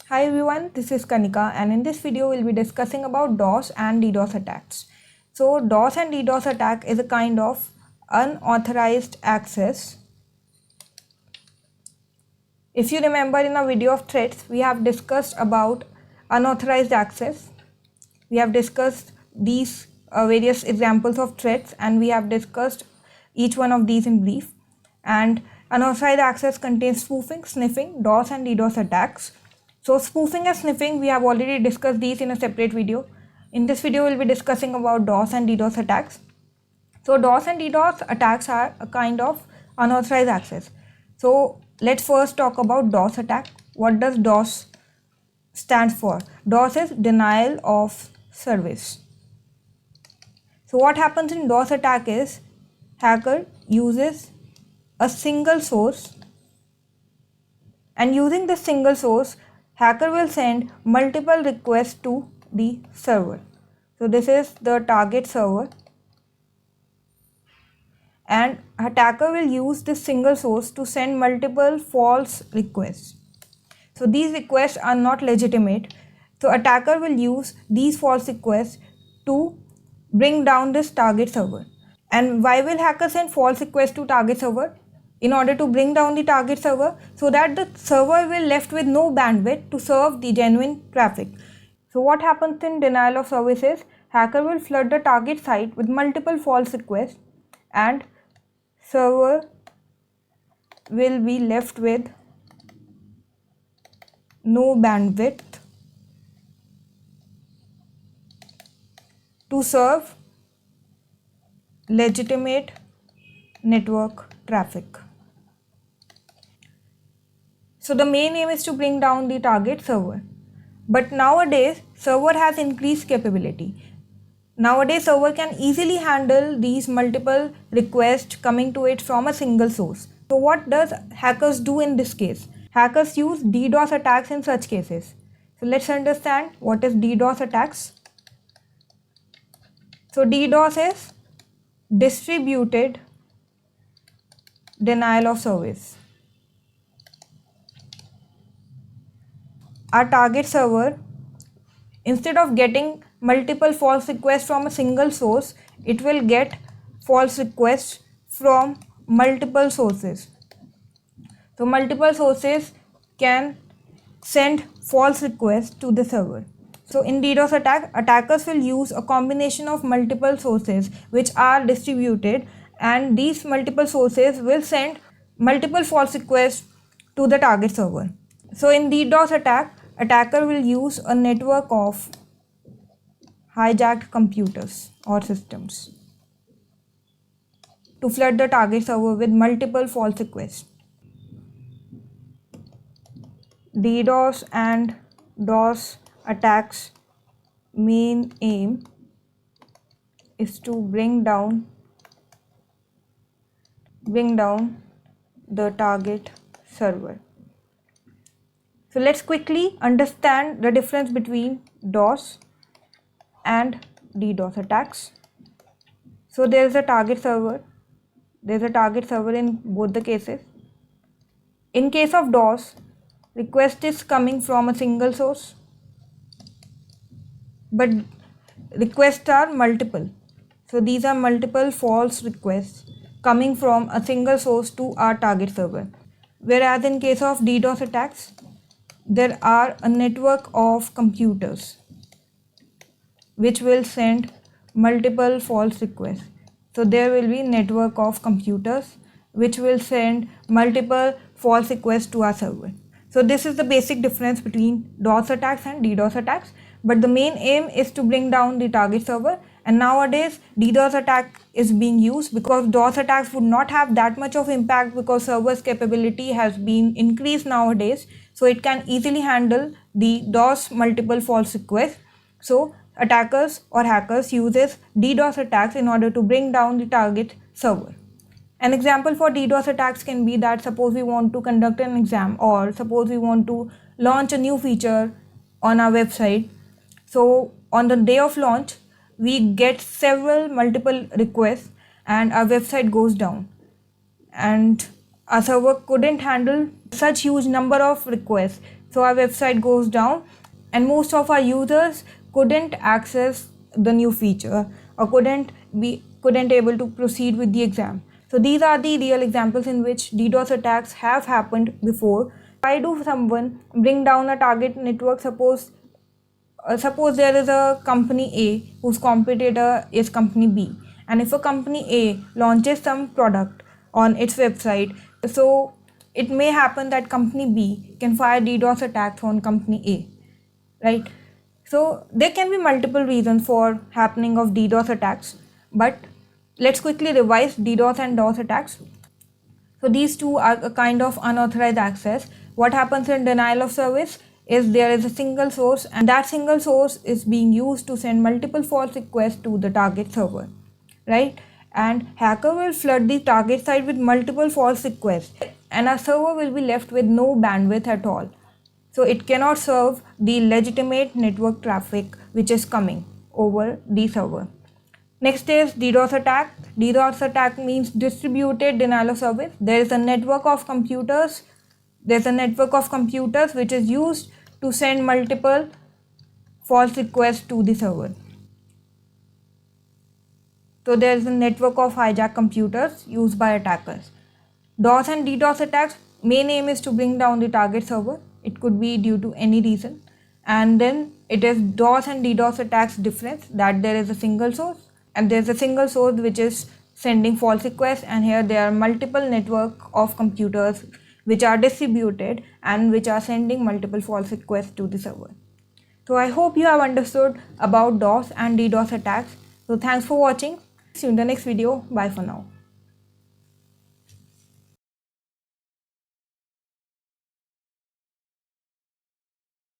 Hi everyone, this is Kanika and in this video we'll be discussing about DOS and DDoS attacks. So DOS and DDoS attack is a kind of unauthorized access. If you remember in a video of threats, we have discussed about unauthorized access. We have discussed these various examples of threats and we have discussed each one of these in brief. And unauthorized access contains spoofing, sniffing, DOS and DDoS attacks. So spoofing and sniffing, we have already discussed these in a separate video. In this video, we'll be discussing about DOS and DDoS attacks. So DOS and DDoS attacks are a kind of unauthorized access. So let's first talk about DOS attack. What does DOS stand for? DOS is denial of service. So what happens in DOS attack is hacker uses a single source, and using this single source, hacker will send multiple requests to the server. So this is the target server, and attacker will use this single source to send multiple false requests. So these requests are not legitimate. So attacker will use these false requests to bring down this target server. And why will hacker send false requests to target server? In order to bring down the target server, so that the server will left with no bandwidth to serve the genuine traffic. So what happens in denial of service is hacker will flood the target site with multiple false requests and server will be left with no bandwidth to serve legitimate network traffic. So the main aim is to bring down the target server. But nowadays, server has increased capability. Nowadays, server can easily handle these multiple requests coming to it from a single source. So what does hackers do in this case? Hackers use DDoS attacks in such cases. So let's understand what is DDoS attacks. So DDoS is distributed denial of service. Our target server, instead of getting multiple false requests from a single source, it will get false requests from multiple sources. So multiple sources can send false requests to the server. So in DDoS attack, attackers will use a combination of multiple sources which are distributed, and these multiple sources will send multiple false requests to the target server. So in DDoS attack, attacker will use a network of hijacked computers or systems to flood the target server with multiple false requests. DDoS and DOS attacks main aim is to bring down the target server. So let's quickly understand the difference between DOS and DDoS attacks. So there is a target server. There is a target server in both the cases. In case of DOS, request is coming from a single source, but requests are multiple. So these are multiple false requests coming from a single source to our target server. Whereas in case of DDoS attacks, there are a network of computers which will send multiple false requests. So there will be network of computers which will send multiple false requests to our server. So this is the basic difference between DOS attacks and DDoS attacks. But the main aim is to bring down the target server. And nowadays, DDoS attack is being used because DOS attacks would not have that much of impact because server's capability has been increased nowadays. So it can easily handle the DOS multiple false requests. So attackers or hackers uses DDoS attacks in order to bring down the target server. An example for DDoS attacks can be that suppose we want to conduct an exam, or suppose we want to launch a new feature on our website. So on the day of launch, we get multiple requests and our website goes down. And our server couldn't handle such huge number of requests. So our website goes down and most of our users couldn't access the new feature or couldn't able to proceed with the exam. So these are the real examples in which DDoS attacks have happened before. Why do someone bring down a target network? Suppose there is a company A whose competitor is company B, and if a company A launches some product on its website, so it may happen that company B can fire DDoS attacks on company A, right? So there can be multiple reasons for happening of DDoS attacks, but let's quickly revise DDoS and DOS attacks. So these two are a kind of unauthorized access. What happens in denial of service is there is a single source, and that single source is being used to send multiple false requests to the target server, right? And hacker will flood the target site with multiple false requests, and our server will be left with no bandwidth at all. So it cannot serve the legitimate network traffic which is coming over the server. Next is DDoS attack. DDoS attack means distributed denial of service. There is a network of computers. There's a network of computers which is used to send multiple false requests to the server. So there is a network of hijacked computers used by attackers. DOS and DDoS attacks, main aim is to bring down the target server. It could be due to any reason. And then it is DOS and DDoS attacks difference, that there is a single source and there is a single source which is sending false requests, and here there are multiple network of computers which are distributed and which are sending multiple false requests to the server. So I hope you have understood about DOS and DDoS attacks. So thanks for watching. See you in the next video. Bye for now.